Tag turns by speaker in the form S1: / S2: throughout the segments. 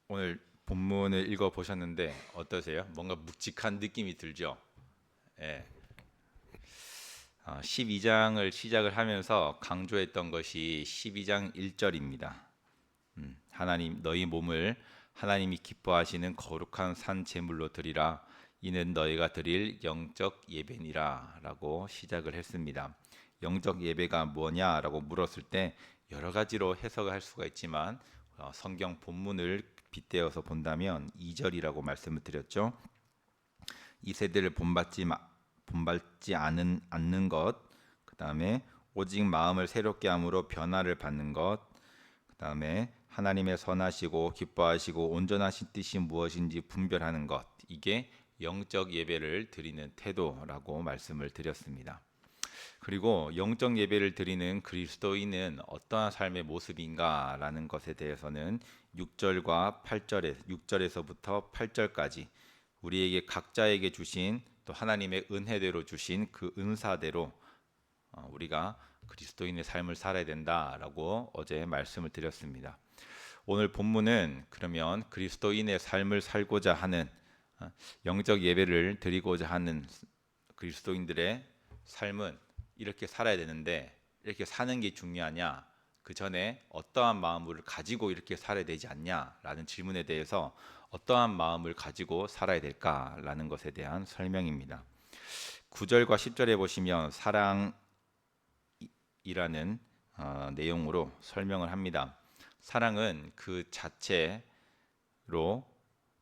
S1: 오늘 본문을 읽어 보셨는데 어떠세요? 뭔가 묵직한 느낌이 들죠? 예. 12장을 시작을 하면서 강조했던 것이 12장 1절입니다. 하나님 너희 몸을 하나님이 기뻐하시는 거룩한 산 제물로 드리라. 이는 너희가 드릴 영적 예배니라라고 시작을 했습니다. 영적 예배가 뭐냐라고 물었을 때 여러 가지로 해석할 수가 있지만 성경 본문을 빗대어서 본다면 2절이라고 말씀을 드렸죠. 이 세대를 본받지 않는 것, 그 다음에 오직 마음을 새롭게 함으로 변화를 받는 것, 그 다음에 하나님의 선하시고 기뻐하시고 온전하신 뜻이 무엇인지 분별하는 것, 이게 영적 예배를 드리는 태도라고 말씀을 드렸습니다. 그리고 영적 예배를 드리는 그리스도인은 어떠한 삶의 모습인가라는 것에 대해서는 6절과 8절에 6절에서부터 8절까지 우리에게 각자에게 주신 또 하나님의 은혜대로 주신 그 은사대로 우리가 그리스도인의 삶을 살아야 된다라고 어제 말씀을 드렸습니다. 오늘 본문은 그러면 그리스도인의 삶을 살고자 하는 영적 예배를 드리고자 하는 그리스도인들의 삶은 이렇게 살아야 되는데 이렇게 사는 게 중요하냐? 그 전에 어떠한 마음을 가지고 이렇게 살아야 되지 않냐라는 질문에 대해서 어떠한 마음을 가지고 살아야 될까라는 것에 대한 설명입니다. 9절과 10절에 보시면 사랑이라는 내용으로 설명을 합니다. 사랑은 그 자체로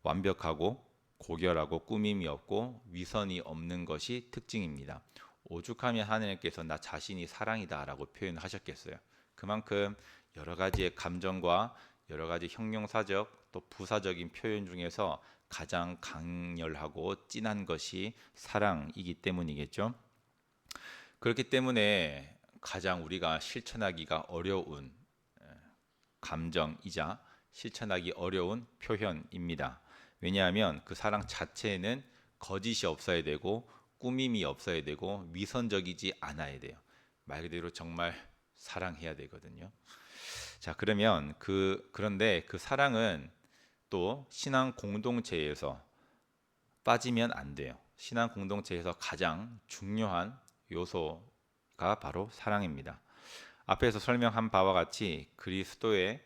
S1: 완벽하고 고결하고 꾸밈이 없고 위선이 없는 것이 특징입니다. 오죽하면 하나님께서 나 자신이 사랑이다라고 표현하셨겠어요. 그만큼 여러 가지의 감정과 여러 가지 형용사적 또 부사적인 표현 중에서 가장 강렬하고 진한 것이 사랑이기 때문이겠죠. 그렇기 때문에 가장 우리가 실천하기가 어려운 감정이자 실천하기 어려운 표현입니다. 왜냐하면 그 사랑 자체에는 거짓이 없어야 되고 꾸밈이 없어야 되고 위선적이지 않아야 돼요. 말 그대로 정말 사랑해야 되거든요. 자, 그러면 그런데 그 사랑은 또 신앙 공동체에서 빠지면 안 돼요. 신앙 공동체에서 가장 중요한 요소가 바로 사랑입니다. 앞에서 설명한 바와 같이 그리스도인의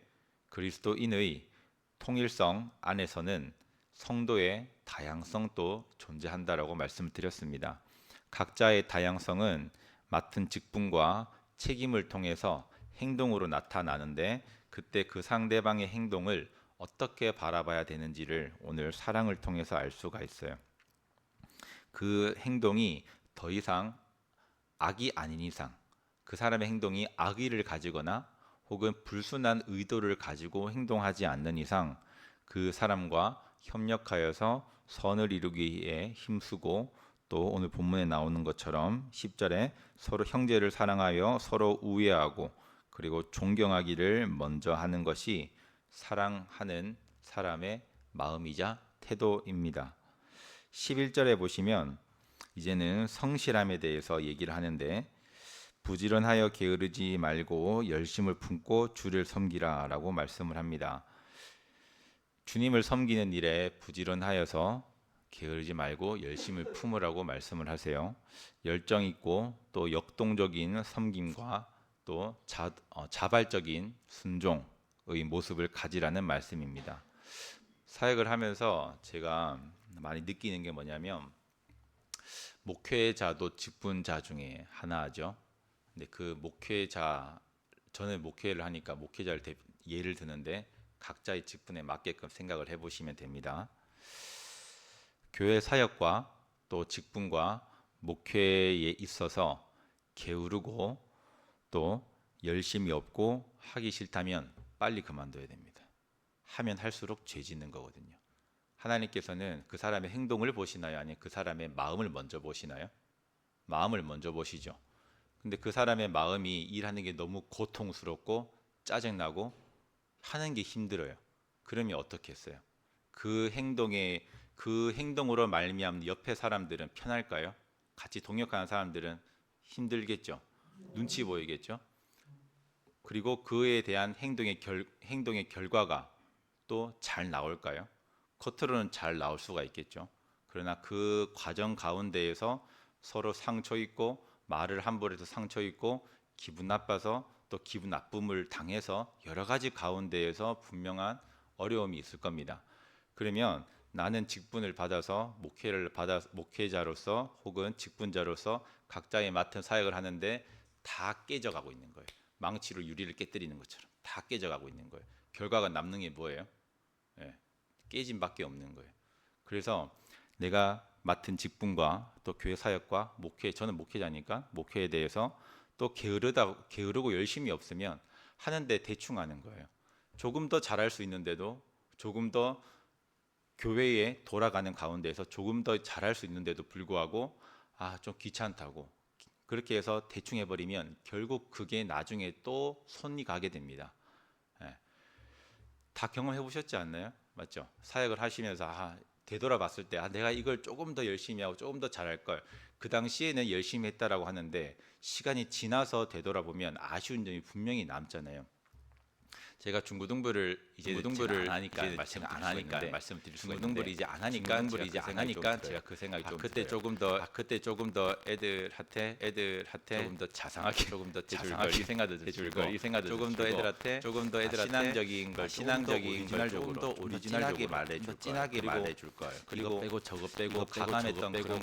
S1: 통일성 안에서는 성도의 다양성도 존재한다라고 말씀을 드렸습니다. 각자의 다양성은 맡은 직분과 책임을 통해서 행동으로 나타나는데 그때 그 상대방의 행동을 어떻게 바라봐야 되는지를 오늘 사랑을 통해서 알 수가 있어요. 그 행동이 더 이상 악이 아닌 이상 그 사람의 행동이 악의를 가지거나 혹은 불순한 의도를 가지고 행동하지 않는 이상 그 사람과 협력하여서 선을 이루기 위해 힘쓰고 또 오늘 본문에 나오는 것처럼 10절에 서로 형제를 사랑하여 서로 우애하고 그리고 존경하기를 먼저 하는 것이 사랑하는 사람의 마음이자 태도입니다. 11절에 보시면 이제는 성실함에 대해서 얘기를 하는데 부지런하여 게으르지 말고 열심을 품고 주를 섬기라라고 말씀을 합니다. 주님을 섬기는 일에 부지런하여서 게으르지 말고 열심을 품으라고 말씀을 하세요. 열정 있고 또 역동적인 섬김과 또 자발적인 순종의 모습을 가지라는 말씀입니다. 사역을 하면서 제가 많이 느끼는 게 뭐냐면 목회자도 직분자 중에 하나죠. 근데 그 목회자 저는 목회를 하니까 목회자를 예를 드는데 각자의 직분에 맞게끔 생각을 해보시면 됩니다. 교회 사역과 또 직분과 목회에 있어서 게으르고 또 열심이 없고 하기 싫다면 빨리 그만둬야 됩니다. 하면 할수록 죄 짓는 거거든요. 하나님께서는 그 사람의 행동을 보시나요? 아니면 그 사람의 마음을 먼저 보시나요? 마음을 먼저 보시죠. 근데 그 사람의 마음이 일하는 게 너무 고통스럽고 짜증나고 하는 게 힘들어요. 그러면 어떻게 했어요? 그 행동으로 말미암는 옆에 사람들은 편할까요? 같이 동역하는 사람들은 힘들겠죠. 눈치 보이겠죠. 그리고 그에 대한 행동의 결과가 또 잘 나올까요? 겉으로는 잘 나올 수가 있겠죠. 그러나 그 과정 가운데에서 서로 상처 있고 말을 함부로 해서 상처 있고 기분 나빠서 또 기분 나쁨을 당해서 여러 가지 가운데에서 분명한 어려움이 있을 겁니다. 그러면 나는 직분을 받아서 목회자로서 혹은 직분자로서 각자의 맡은 사역을 하는데 다 깨져가고 있는 거예요. 망치로 유리를 깨뜨리는 것처럼 다 깨져가고 있는 거예요. 결과가 남는 게 뭐예요? 예, 깨짐밖에 없는 거예요. 그래서 내가 맡은 직분과 또 교회 사역과 목회, 저는 목회자니까 목회에 대해서 또 게으르고 열심히 없으면 하는데 대충 하는 거예요. 조금 더 잘할 수 있는데도 조금 더 교회에 돌아가는 가운데서 조금 더 잘할 수 있는데도 불구하고 좀 귀찮다고 그렇게 해서 대충 해버리면 결국 그게 나중에 또 손이 가게 됩니다. 예. 다 경험해 보셨지 않나요? 맞죠? 사역을 하시면서 되돌아봤을 때 내가 이걸 조금 더 열심히 하고 조금 더 잘할 걸. 그 당시에는 열심히 했다라고 하는데 시간이 지나서 되돌아보면 아쉬운 점이 분명히 남잖아요. 제가 중고등부를 이제 안 하니까 말씀드릴 수 있는데 중고등부를 이제 안 하니까 제가 그 생각이 좀 그때 조금 더 애들한테 조금 더 자상하게 조금 더 해줄 걸 이 생각도 조금 더 애들한테 신앙적인 걸 조금 더 오리지널하게 진하게 말해줄 거예요. 그리고 빼고 저거 빼고 가감했던 그런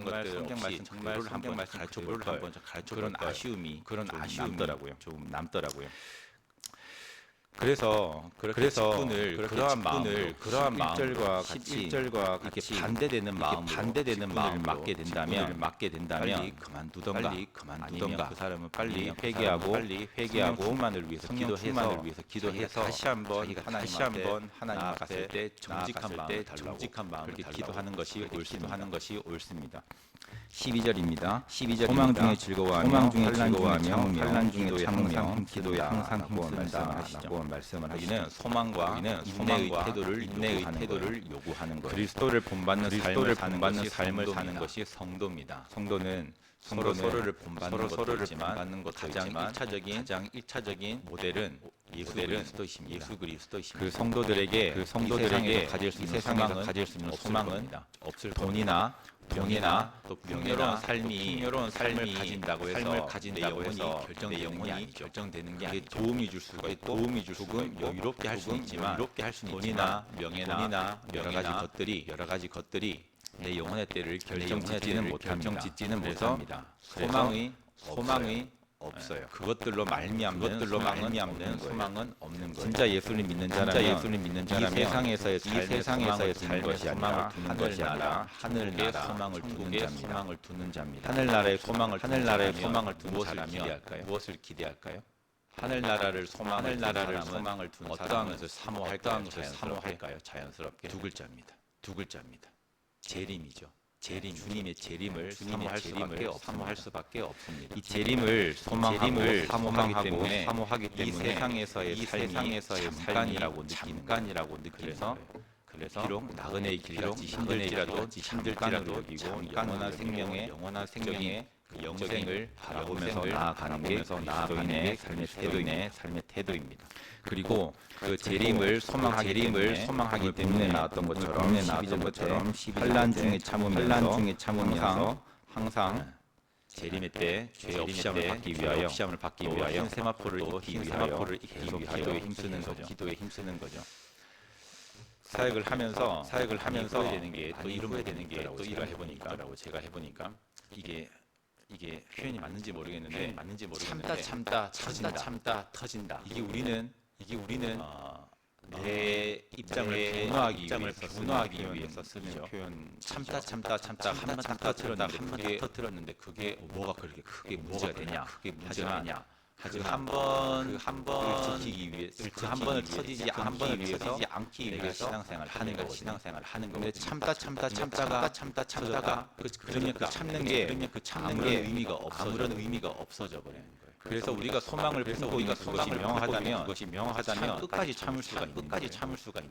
S1: 것들 성경 말씀 정말 성경 말씀 가르쳐볼 거예요. 그런 아쉬움이 좀 남더라고요. 그래서 직분을 그러한 마음을 그러한 11절과 같이 반대되는 마음을 맡게 된다면 빨리 그만두던가 그 사람은 빨리 회개하고 충만을 위해서 기도해서 다시 한번 하나님 앞에 때 정직한 마음을 그렇게 기도하는 것이 옳습니다. 12절입니다. 소망 중에 즐거워하며 환난 중에 참으며 기도에 항상 힘쓰는다라고 말씀을 하시는 소망과 인내의 태도를 요구하는 거예요. 그리스도를 본받는 삶을 사는 것이 성도입니다. 성도는 서로를 본받는 것도 가장 1차적인 모델은 예수 그리스도이십니다. 그 성도들에게 가질 수 있는 소망은 없을 돈이나 또 풍요로운 삶을 가진다고 해서 내 영혼이 결정되는 게 아니죠. 도움이 줄 수가 있고 조금 여유롭게 할 수는 있지만 돈이나 명예나 여러 가지 것들이 내 영혼의 때를 결정짓지는 못합니다. 소망이 없어요. 그것들로 말미암는 소망은 없는 거예요. 진짜 예수를 믿는 자라면 이 세상에서의 삶의 것이 아니라 하늘나라의 소망을 두는 자입니다. 하늘나라의 소망을 두는 자라면 무엇을 기대할까요? 하늘나라를 소망을 두는 어떠한 것을 사모할까요? 자연스럽게 두 글자입니다. 재림이죠. 주님의 재림을 사모할 수밖에 없습니다. 이 재림을 사모하기 때문에 이 세상에서의 삶이 잠깐이라고 느끼는 거예요. 그래서 비록 나그네의 길 같이 힘들지라도 여기고 영원한 생명의 그 영생을 바라보면서 나아가는 게 그리스도인의 삶의 태도입니다. 그리고 그 재림을 소망하기 때문에 나왔던 것처럼 환난 중에 참으면서 항상 재림의 때 죄 없이 시험을 받기 위하여 세마포를 익히기 위하여 계속 기도에 힘쓰는 거죠. 사역을 하면서 이루어야 되는 게 또 제가 해보니까 이게 표현이 맞는지 모르겠는데 참다 터진다. 이게 우리는 내 입장을 분노하기 위해서 쓰는 표현. 참다 한번 터뜨렸는데 그게 뭐가 그렇게 크게 문제가 되냐? 하지만 한번 지키기 위해서 한 번을 터지지 않기 위해서 신앙생활 하는 거. 근데 참다가 그러면 그 참는 게 아무런 의미가 없어져 버리는 거예요. 그래서 우리가 소망을 품고 있는 그것이 명확하다면 끝까지 참을 수가 있는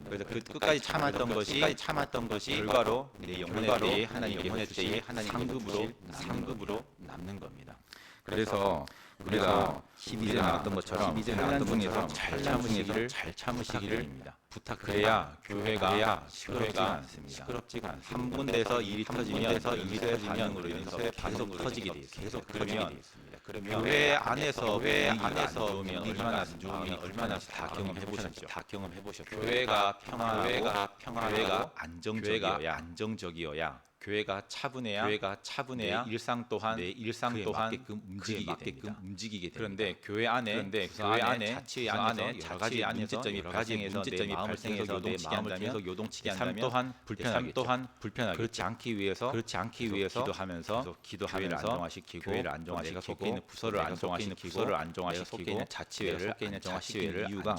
S1: 거예요. 그래서 그 끝까지 참았던 것이 결과로 내 영혼의 때에 하나님 상급으로 남는 겁니다. 그래서 우리가 12절에 나왔던 것처럼 환난 중에서 잘 참으시기를 부탁드립니다. 그래야 시끄럽지가 않습니다. 한 군데서 일이 터지면 반응으로 인해서 계속 터지게 돼 있습니다. 그러면 교회 안에서 좋으면 얼마나 다 경험해보셨죠. 교회가 평화하고 안정적이어야 교회가 차분해야 내 일상 또한 맞게끔 움직이게 됩니다. 그런데 교회 안에 자취 안에서 여러 가지 문제점이 발생해서 내 마음을 계속 요동치게 한다면 삶 또한 불편하게 그렇지 않기 위해서 기도하면서 교회를 안정화시키고 내가 속해 있는 부서를 안정화시키고 자치회를 안정화시키는 이유가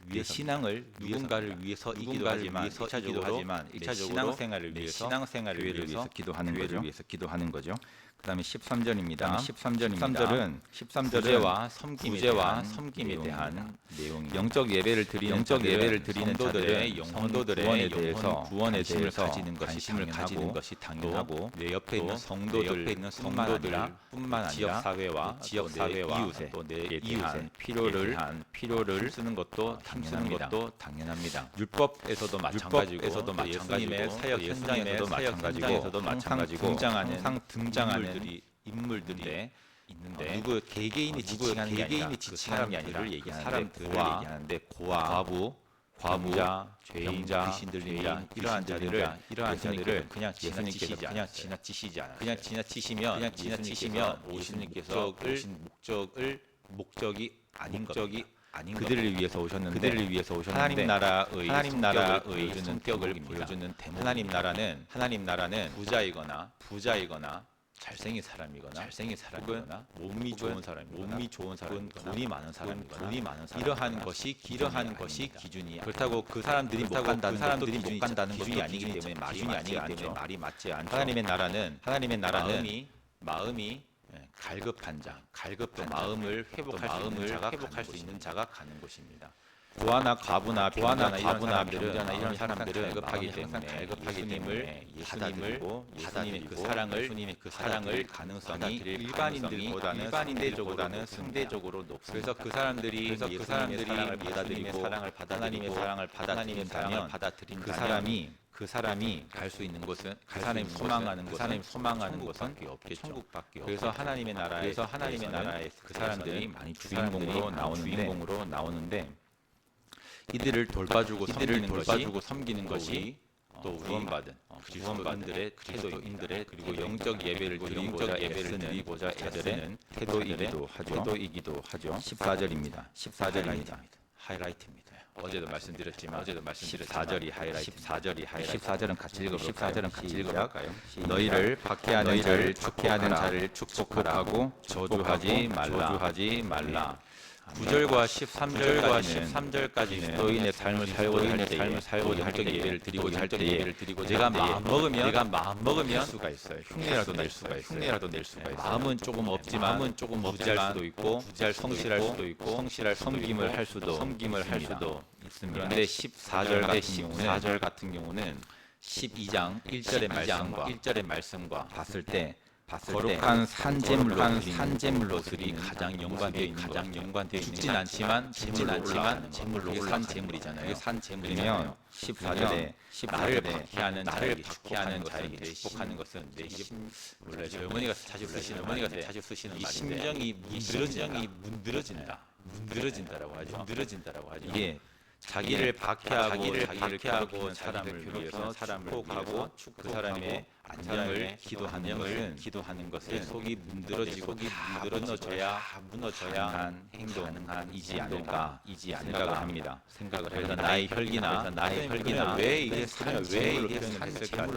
S1: 내 신앙을 누군가를 위해서이기도 하지만 1차적으로 신앙생활을 위해서 기도하는 거죠. 그다음에 13절입니다. 13절은 구제와 섬김에 대한 내용입니다. 영적 예배를 드리는 성도들의 구원에 대해서 관심을 가지는 것이 당연하고 내 옆에 있는 성도들뿐만 아니라 지역사회와 이웃에 또 내 대한 필요를 쓰는 것도 당연합니다. 율법에서도 마찬가지고 예수님의 사역 현장에서도 마찬가지고 항상 등장하는 인물들이 있는데 누구 개개인이 지칭하는 게 아니라 그 사람들을 얘기하는데 고아, 과부자, 죄인자, 귀신 들린 자 이러한 자들을 그냥 지나치시지 않아요. 그냥 지나치시면 예수님께서 오신 목적이 아닌 그들을 위해서 오셨는데 하나님 나라의 성격을 보여주는 대목입니다. 하나님 나라는 부자이거나 잘생긴 사람이거나 몸이 좋은 사람이거나 돈이 많은 사람이거나 이러한 것이 기준이야. 그렇다고 그 사람들이 못 간다는 기준이 아니기 때문에 말이 맞지 않죠. 하나님의 나라는 마음이 갈급한 마음을 회복할 수 있는 자가 가는 곳입니다. 고아나 과부나 병자나 이런 사람들은 갈급하기 때문에 예수님을 받아들이고 예수님의 그 사랑을 가능성이 일반인들보다는 상대적으로 높습니다. 그래서 그 사람들이 사랑을 받아들인다면 그 사람이 갈 수 있는 곳은 그 사람이 소망하는 것은 천국밖에 없겠죠. 그래서 하나님의 나라에서 그 사람들이 많이 주인공으로 나오는데 이들을 돌봐주고 섬기는 것이 또 구원받은 그리스도인들의 그리고 영적 예배를 드리고자 애쓰는 태도이기도 하죠. 14절입니다. 하이라이트입니다. 어제도 말씀드렸지만 14절이 하이라이트. 14절은 같이 읽어볼까요? 너희를 박해하는 자를 축복하고 저주하지 말라. 9절과 13절까지는 그리스도인의 삶을 살고자 할 때 예배를 드리고자 할 때에 내가 마음 먹으면 수가 있어요. 흉내라도 낼 수가 있어요. 마음은 조금 없지만 부지할 수도 있고 성실할 수도 있고 섬김을 할 수도 있습니다. 그런데 14절 같은 경우는 12장 1절의 말씀과 봤을 때 거룩한 산제물로들이 가장 연관되어 있는 죽진 않지만 제물로 올라가는 제물이잖아요. 이게 산제물이면 14절에 나를 박해하는 자에게 축복하는 것은 내 원래 어머니가 자주 쓰시는 말인데 이 심정이 문드러진다라고 하죠. 이게 자기를 박해하고 사람을 위해서 축복하고 그 사람의 안녕을 기도하는 것은 속이 문드러지고 무너져야 한 행동이지 않을까 생각을 합니다. 그래서 나의 혈기나 왜 이게 산제물로 표현했을까?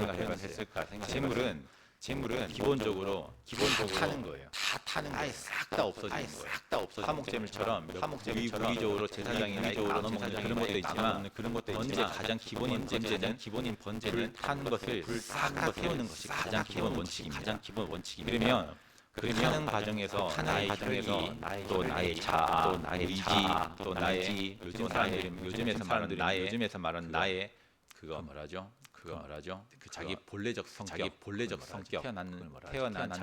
S1: 재물은 기본적으로 타는 거예요. 아예 싹 다 없어지는 거예요. 화목제물처럼 무의적으로 제사장이나 나눠 먹는 그런 것도 있지만 번제 가장 기본인 번제는 타는 것을 싹 다 태우는 것이 가장 기본 원칙입니다. 그러면 그 타는 과정에서 나의 혈기, 또 나의 자아, 또 나의 의지, 또 나의 요즘에서 말하는 나의 그거 뭐라죠? 말하죠. 자기 본래적 성격, 태어난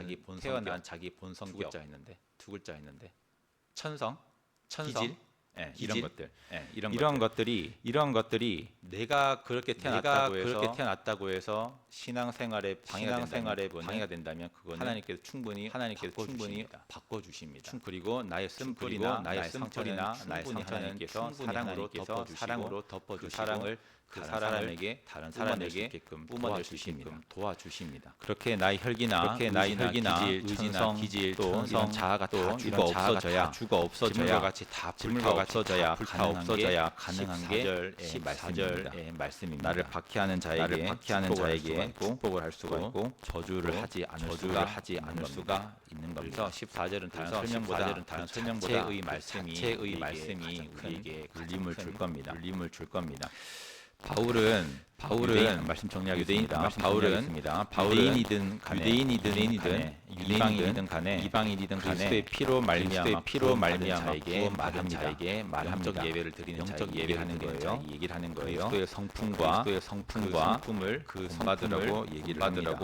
S1: 자기 본 성격 두 글자 있는데 천성, 기질, 이런 것들이 내가 그렇게 태어났다고 해서 신앙생활에 방해가 된다면 그거는 하나님께서 충분히 바꿔주십니다. 그리고 나의 쓴뿌리나 나의 상처는 하나님께서 사랑으로 덮어주시고 그 사람에게 다른 사람에게 뿜어낼 수 있게끔 도와주십니다. 그렇게 나의 혈기나 의지나 기질 또 이런 자아가 다 죽어 없어져야 같이 다 불타 없어져야 가능한 게 14절의 말씀입니다. 나를 박해하는 자에게 축복을 할 수가 있고 저주를 하지 않을 수가 있는 겁니다. 그래서 14절은 다른 설명보다 자체의 말씀이 우리에게 울림을 줄 겁니다. 바울은 말씀 정리하겠습니다. 바울은 유대인이든 간에 그리스도의 피로 말미암아 자에게 말합니다. 예배를 드리는 자에게 얘기를 하는 거예요. 그리스도의 성품을 받으라고 얘기를 합니다.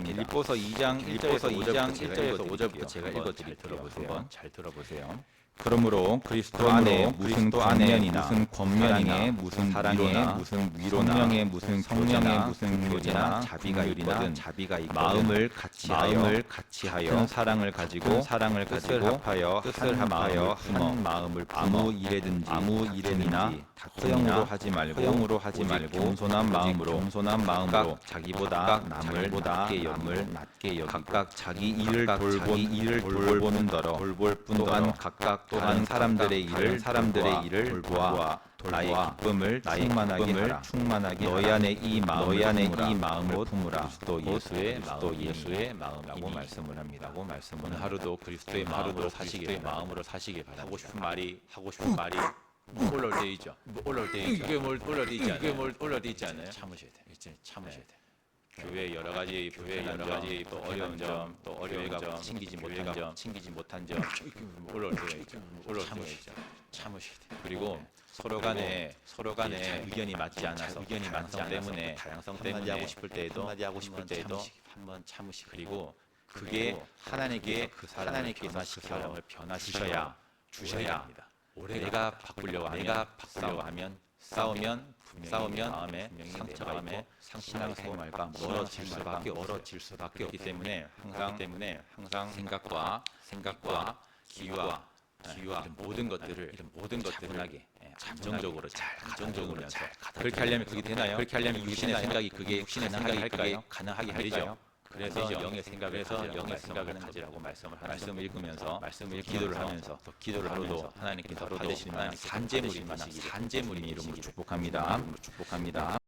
S1: 빌립보서 2장 1절에서 5절부터 제가 읽어드릴게요. 잘 들어보세요. 그러므로 그리스도 안에 무슨 권면이나 무슨 사랑에 무슨 위로나 성령의 무슨 교제나 자비가 있거든 마음을 같이하여 큰 사랑을 가지고 뜻을 합하여 한 마음을 아무 일에든지 허영으로 하지 말고 겸손한 마음으로 자기보다 남을 낮게 여기고 각각 자기 일을 돌보는 더러 또한 각각 다른 사람들의 일을 돌보아 나의 기쁨을 충만하게 너희 안에 이 마음을 품으라. 그리스도 예수의 마음이라고 말씀을 합니다. 오늘 하루도 그리스도의 마음으로 사시길 바랍니다. 하고 싶은 말이 올라올 때 있죠. 이게 올라올 때 있지 않아요? 참으셔야 돼. 교회 여러 가지 또 어려운 점, 또 교회가 챙기지 못한 점 올라올 때가 있죠. 참으셔야 돼. 그리고 서로 간에 의견이 맞지 않아서 다양성 때문에 하고 싶을 때에도 한번 참으시고 그리고 그게 하나님께서 그 사람을 변화시켜야 합니다. 내가 바꾸려고 하면 싸우면 마음에 상처가 있고 신앙생활과 멀어질 수밖에 없기 때문에 항상 생각과 기와 이런 모든 것들을 차분하게 감정적으로 잘 그렇게 하려면 그게 되나요? 그렇게 하려면 육신의 생각이 할까요? 가능하게 할까요? 그래서 영의 생각을 가지라고 말씀을 읽으면서 기도를 하면서 하루도 하나님께서 받으시는 산재물인 이름으로 축복합니다.